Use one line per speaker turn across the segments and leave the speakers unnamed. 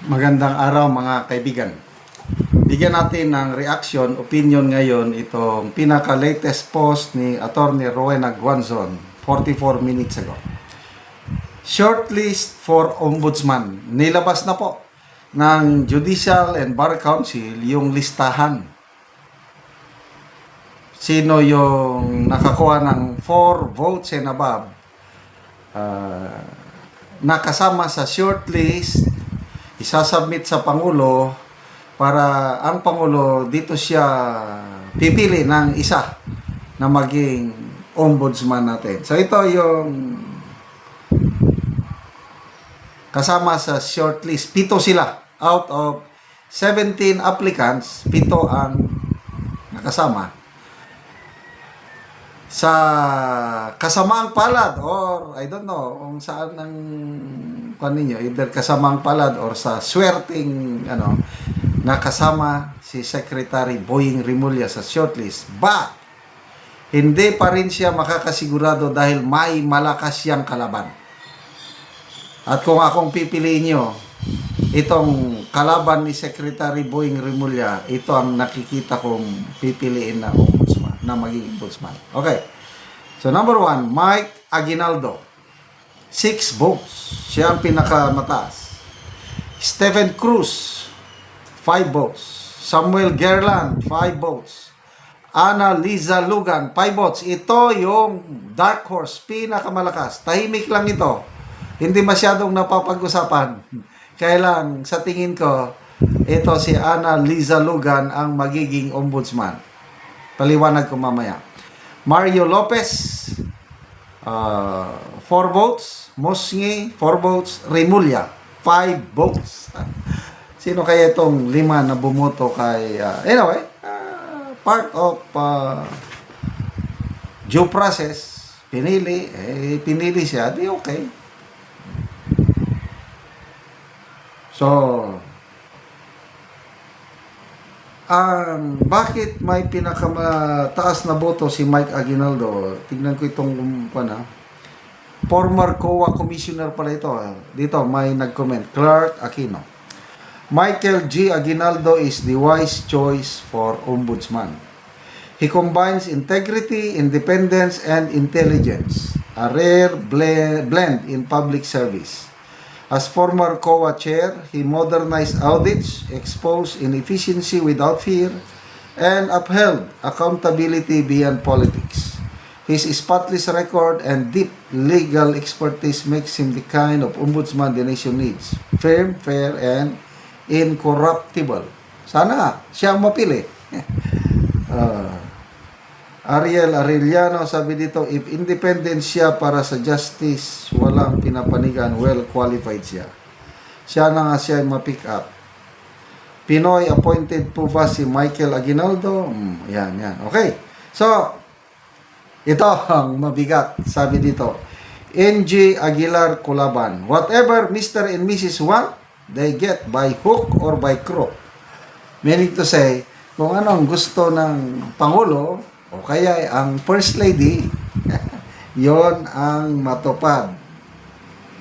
Magandang araw mga kaibigan. Bigyan natin ng reaction, opinion ngayon itong pinaka-latest post ni Attorney Rowena Guanzon 44 minutes ago. Shortlist for Ombudsman. Nilabas na po ng Judicial and Bar Council yung listahan. Sino yung nakakuha ng 4 votes and above nakasama sa shortlist, isasubmit sa Pangulo para ang Pangulo dito siya pipili ng isa na maging ombudsman natin. So ito yung kasama sa shortlist. 7 sila. Out of 17 applicants, 7 ang nakasama. Sa kasamaang palad or I don't know kung saan ang ninyo, either kasamaang palad or sa swerting nakasama si Secretary Boying Rimulya sa shortlist, but hindi pa rin siya makakasigurado dahil may malakas siyang kalaban. At kung akong pipiliin nyo, itong kalaban ni Secretary Boying Rimulya, ito ang nakikita kong pipiliin na ombudsman, na magiging ombudsman. Okay. So number 1, Mike Aguinaldo. 6 votes. Siya ang pinakamataas. Stephen Cruz, 5 votes. Samuel Gerland, 5 votes. Ana Liza Lugan, 5 votes. Ito yung dark horse, pinakamalakas. Tahimik lang ito. Hindi masyadong napapag-usapan. Kaya lang, sa tingin ko, ito si Ana Liza Lugan ang magiging ombudsman. Paliwanag ko mamaya. Mario Lopez, 4 votes. Mosngi, 4 votes. Rimulya, 5 votes. Sino kaya itong 5 na bumoto kay... anyway, part of due process. Pinili siya. Di okay. So, bakit may pinakamataas na boto si Mike Aguinaldo? Tignan ko itong former COA commissioner pala ito. Dito may nag-comment, Clark Aquino. Michael G. Aguinaldo is the wise choice for ombudsman. He combines integrity, independence, and intelligence, a rare blend in public service. As former COA chair, he modernized audits, exposed inefficiency without fear, and upheld accountability beyond politics. His spotless record and deep legal expertise makes him the kind of ombudsman the nation needs. Firm, fair, and incorruptible. Sana nga, siya ang mapili. Ariel Arellano sabi dito, if independent siya para sa justice, walang pinapanigan, well qualified siya. Siya na nga siya ma-pick up. Pinoy appointed po ba si Michael Aguinaldo? Yan. Okay. So, ito ang mabigat. Sabi dito, NG Aguilar Culaban. Whatever Mr. and Mrs. want, they get by hook or by crook. Meaning to say, kung anong gusto ng Pangulo, o kaya ang First Lady, yon ang matupad.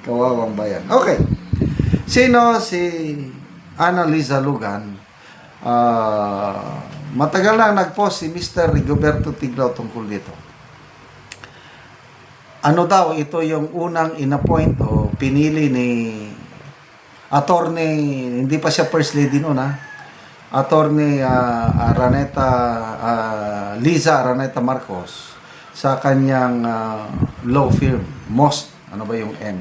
Kawawang bayan. Okay. Sino si Ana Liza Lugan? Matagal na nag-post si Mr. Rigoberto Tiglao tungkol dito. Ano daw, ito yung unang inappoint o pinili ni attorney, hindi pa siya First Lady noon Attorney Liza Araneta Marcos sa kanyang law firm, MOST, ano ba yung M?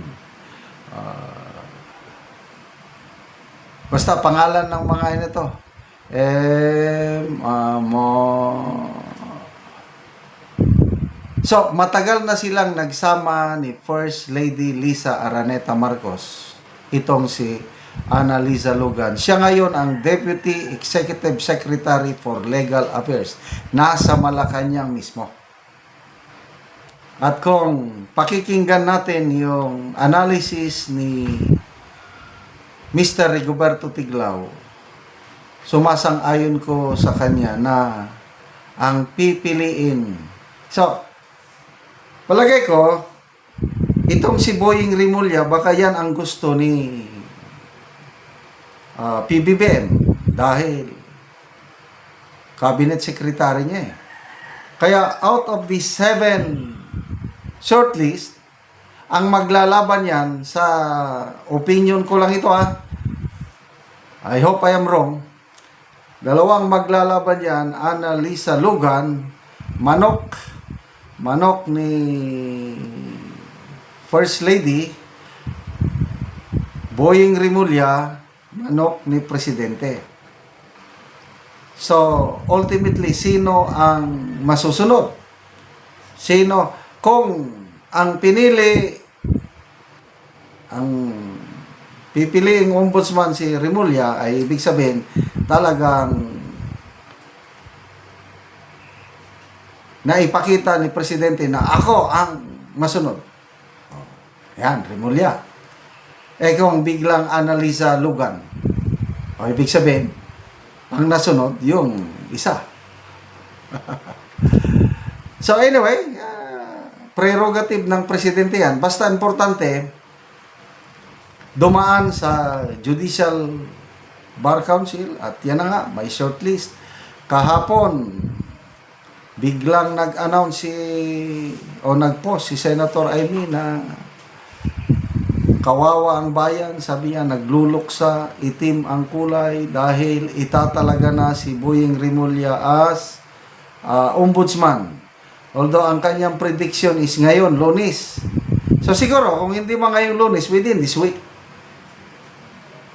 Basta pangalan ng mga ito. So, matagal na silang nagsama ni First Lady Liza Araneta Marcos. Itong si Ana Liza Lugan. Siya ngayon ang Deputy Executive Secretary for Legal Affairs. Nasa Malacanang mismo. At kung pakikinggan natin yung analysis ni Mr. Rigoberto Tiglao, sumasang-ayon ko sa kanya na ang pipiliin. So, palagay ko, itong si Boying Rimulya, baka yan ang gusto ni PBBM dahil cabinet secretary niya eh. Kaya out of the 7 shortlist, ang maglalaban yan sa opinion ko lang ito I hope I am wrong. Dalawang maglalaban yan, Annalisa Lugan, manok ni First Lady, Boying Rimulya, manok ni Presidente. So, ultimately, sino ang masusunod? Kung ang pipiliing ombudsman si Rimulya, ay ibig sabihin, talagang naipakita ni Presidente na ako ang masunod. Yan, Rimulya. Kung biglang Annalisa Lugan, ibig sabihin, ang nasunod, yung isa. So anyway, prerogative ng Presidente yan. Basta importante, dumaan sa Judicial Bar Council at yan na nga, may shortlist. Kahapon, biglang nag-announce nag-post si Senator Amy na kawawa ang bayan, sabi niya, nagluluksa, itim ang kulay dahil itatalaga na si Boying Rimulya as ombudsman. Although ang kanyang prediction is ngayon, Lunes. So siguro, kung hindi man ngayong Lunes, within this week.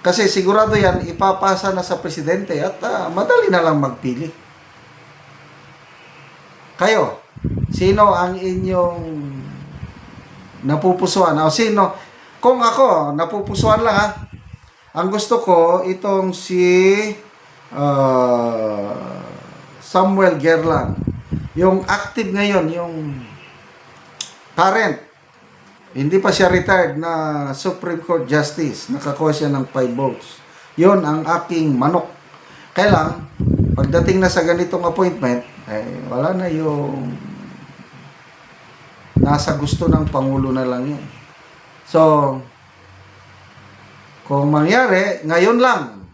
Kasi sigurado yan, ipapasa na sa Presidente at madali na lang magpili. Kayo, sino ang inyong napupusuan? O sino? Kung ako, napupusuan lang ang gusto ko, itong si Samuel Gerland. Yung active ngayon, yung current, hindi pa siya retired na Supreme Court Justice. Nakakuha siya ng 5 votes. Yun ang aking manok. Kaya lang, pagdating na sa ganitong appointment, wala na yung nasa gusto ng Pangulo na lang yun. So, kung mangyari, ngayon lang,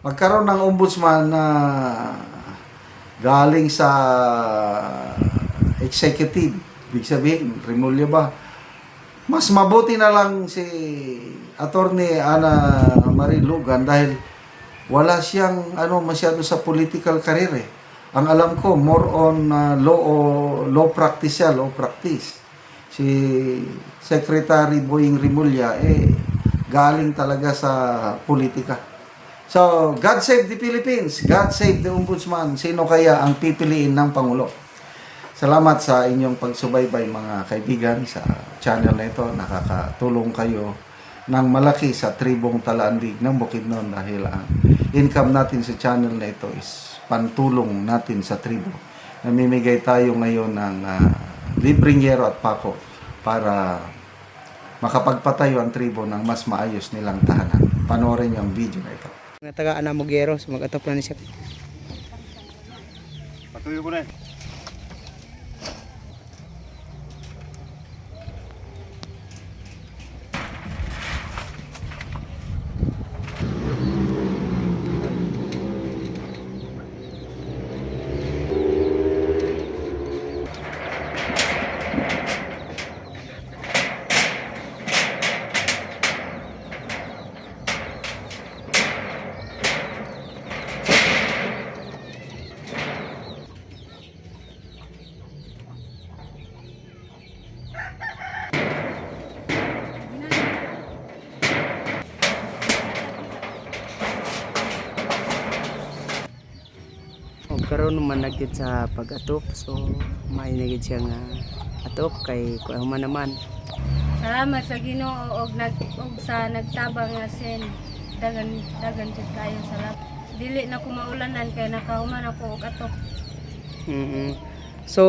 magkaroon ng ombudsman na galing sa executive, ibig sabihin, Rimulya ba? Mas mabuti na lang si Attorney Ana Marie Lugan dahil wala siyang masyado sa political career. Ang alam ko, more on law practice siya, law practice. Si Secretary Boying Rimulya, galing talaga sa politika. So, God save the Philippines. God save the Ombudsman. Sino kaya ang pipiliin ng Pangulo? Salamat sa inyong pagsubaybay mga kaibigan sa channel na ito. Nakakatulong kayo ng malaki sa tribong Talaandig ng Bukidnon dahil ang income natin sa channel na ito is pantulong natin sa tribo. Namimigay tayo ngayon ng libreng yero at pako para makapagpatayo ang tribo ng mas maayos nilang tahanan. Panoorin niyo ang video na ito.
Mga taga Anamugero, sumagatop na siya.
Patuloy ko na eh.
Karon naman nagkit sa pag-atop, so may nagkit siya nga atop kay kuha man naman.
Salamat sa Ginoo og sa nagtabang nga sen. Dagan jud kayo salamat. Dili na ko maulanan kay nakahuman ako og atop.
So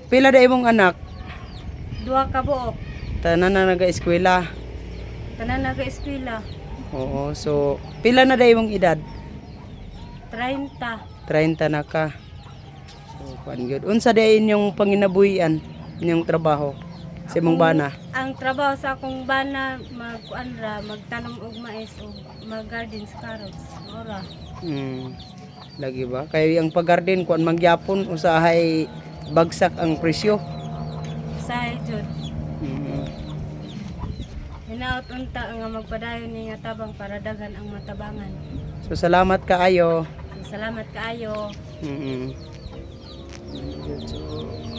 pila da imong anak?
2 ka buok.
Tanan na naga-eskwela.
Tanan naga-eskwela.
Oo, so pila na da imong edad?
30.
30 na ka. So kuan gyud. Unsa da inyong panginabuhian, inyong trabaho? Sa imong bana.
Ang trabaho sa akong bana magtanom og mais o mag-garden sa carrots. Ora.
Lagi ba? Kay ang pag-garden kuan mangyapon usahay bagsak ang presyo.
Sa jud.
Mm.
Hinaot unta nga magpadayon ni nga tabang para daghan ang matabangan.
So salamat kaayo.
Salamat kaayo.
So,